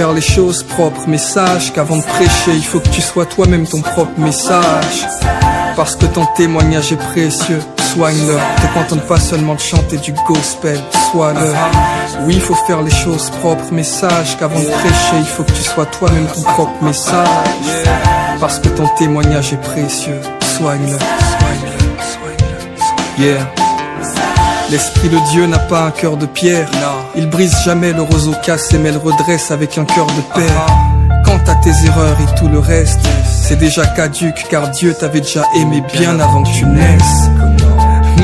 faire les choses propres, mais sache qu'avant de prêcher, il faut que tu sois toi-même ton propre message. Parce que ton témoignage est précieux, soigne-le. Te contente pas seulement de chanter du gospel, sois-le. Oui, il faut faire les choses propres, mais sache qu'avant de prêcher, il faut que tu sois toi-même ton propre message. Parce que ton témoignage est précieux, soigne-le. Yeah. L'esprit de Dieu n'a pas un cœur de pierre. Il brise jamais le roseau cassé, mais le redresse avec un cœur de père. Quant à tes erreurs et tout le reste, c'est déjà caduque, car Dieu t'avait déjà aimé bien avant que tu naisses.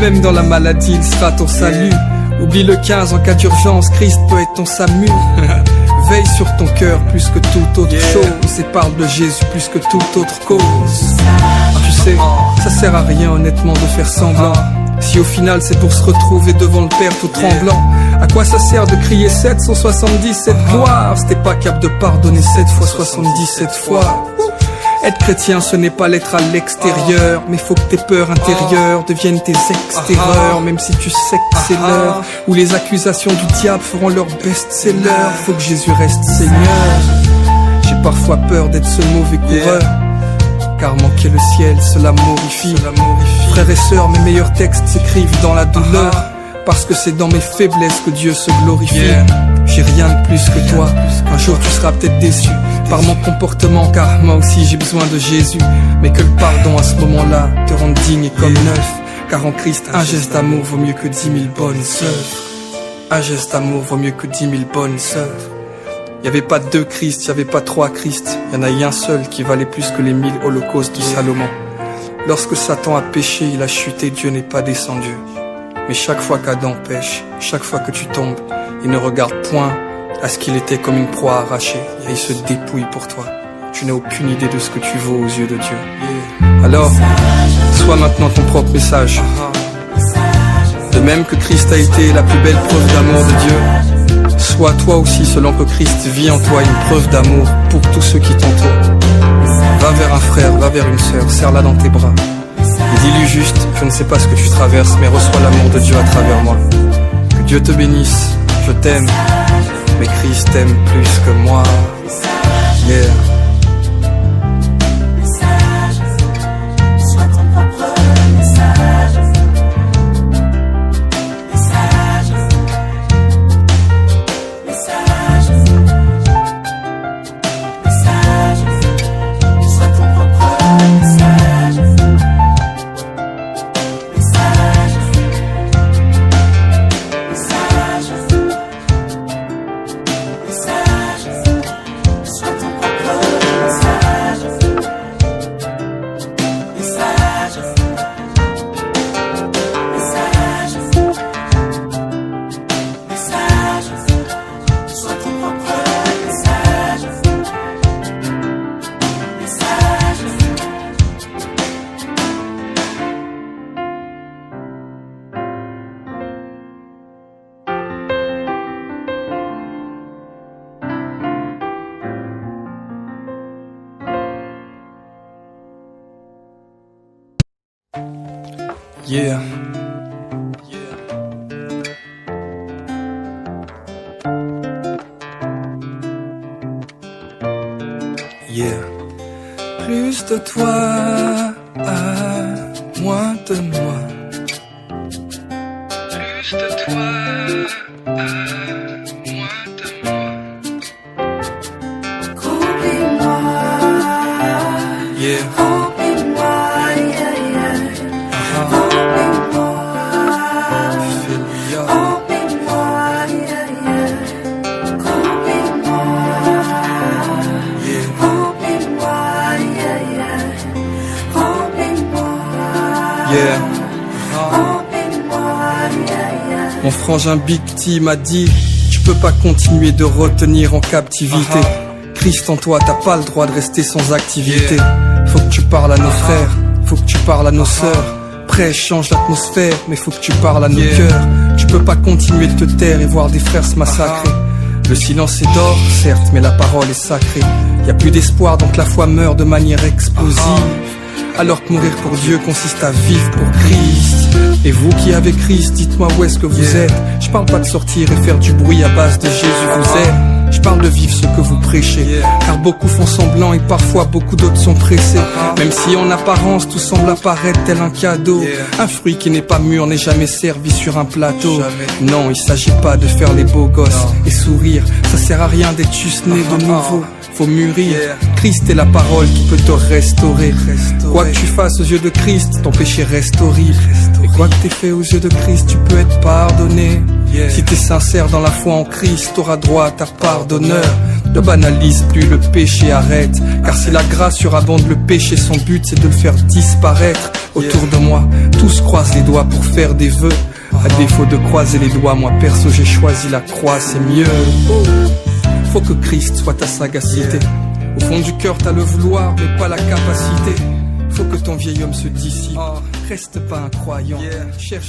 Même dans la maladie, il sera ton salut. Oublie le 15 en cas d'urgence, Christ peut être ton Samu. Veille sur ton cœur plus que toute autre chose, et parle de Jésus plus que toute autre cause. Tu sais, ça sert à rien honnêtement de faire semblant. Si au final c'est pour se retrouver devant le Père tout tremblant, à quoi ça sert de crier 777 gloires si t'es pas capable de pardonner 7 fois 77 fois? Être chrétien ce n'est pas l'être à l'extérieur, mais faut que tes peurs intérieures deviennent tes extérieurs. Même si tu sais que c'est l'heure où les accusations du diable feront leur best-seller, faut que Jésus reste Seigneur. J'ai parfois peur d'être ce mauvais coureur, car manquer le ciel, cela morifie. Frères et sœurs, mes meilleurs textes s'écrivent dans la douleur, parce que c'est dans mes faiblesses que Dieu se glorifie. J'ai rien de plus que toi, un jour tu seras peut-être déçu par mon comportement, car moi aussi j'ai besoin de Jésus. Mais que le pardon à ce moment-là te rende digne et comme neuf, car en Christ un geste d'amour vaut mieux que 10 000 bonnes œuvres. Un geste d'amour vaut mieux que 10 000 bonnes œuvres. Y'avait pas deux Christ, y'avait pas trois Christ, y'en a un seul qui valait plus que les 1000 holocaustes de Salomon. Lorsque Satan a péché, il a chuté, Dieu n'est pas descendu. Mais chaque fois qu'Adam pêche, chaque fois que tu tombes, il ne regarde point à ce qu'il était comme une proie arrachée, et il se dépouille pour toi. Tu n'as aucune idée de ce que tu vaux aux yeux de Dieu. Alors, sois maintenant ton propre message. De même que Christ a été la plus belle preuve d'amour de Dieu, sois toi aussi, selon que Christ vit en toi, une preuve d'amour pour tous ceux qui t'entourent. Va vers un frère, va vers une sœur, serre-la dans tes bras. Et dis-lui juste, je ne sais pas ce que tu traverses, mais reçois l'amour de Dieu à travers moi. Que Dieu te bénisse, je t'aime, mais Christ t'aime plus que moi. Yeah. Yeah. Yeah. Plus de toi, moins de moi. Plus de toi, moins de moi. Remplis-moi. Yeah. Mon frangin Big T m'a dit, tu peux pas continuer de retenir en captivité. Christ en toi, t'as pas le droit de rester sans activité. Faut que tu parles à nos frères, faut que tu parles à nos sœurs. Prêche, change l'atmosphère, mais faut que tu parles à nos cœurs. Tu peux pas continuer de te taire et voir des frères se massacrer. Le silence est d'or, certes, mais la parole est sacrée. Y a plus d'espoir, donc la foi meurt de manière explosive. Alors que mourir pour Dieu consiste à vivre pour Christ. Et vous qui avez Christ, dites-moi où est-ce que vous êtes. Je parle pas de sortir et faire du bruit à base de Jésus vous aime. Je parle de vivre ce que vous prêchez. Car beaucoup font semblant et parfois beaucoup d'autres sont pressés. Même si en apparence tout semble apparaître tel un cadeau. Un fruit qui n'est pas mûr n'est jamais servi sur un plateau. Non, il s'agit pas de faire les beaux gosses et sourire. Ça sert à rien d'être juste né de nouveau. Faut mûrir. Christ est la parole qui peut te restaurer. Quoi que tu fasses aux yeux de Christ, ton péché reste horrible. Et quoi que t'aies fait aux yeux de Christ, tu peux être pardonné. Si t'es sincère dans la foi en Christ, t'auras droit à ta part d'honneur. Ne banalise plus le péché, arrête. Car si la grâce surabonde le péché, son but c'est de le faire disparaître. Autour de moi, tous croisent les doigts pour faire des vœux. À défaut de croiser les doigts, moi perso j'ai choisi la croix, c'est mieux. Faut que Christ soit ta sagacité. Au fond du cœur t'as le vouloir mais pas la capacité. Faut que ton vieil homme se dissipe. Reste pas un croyant, cherche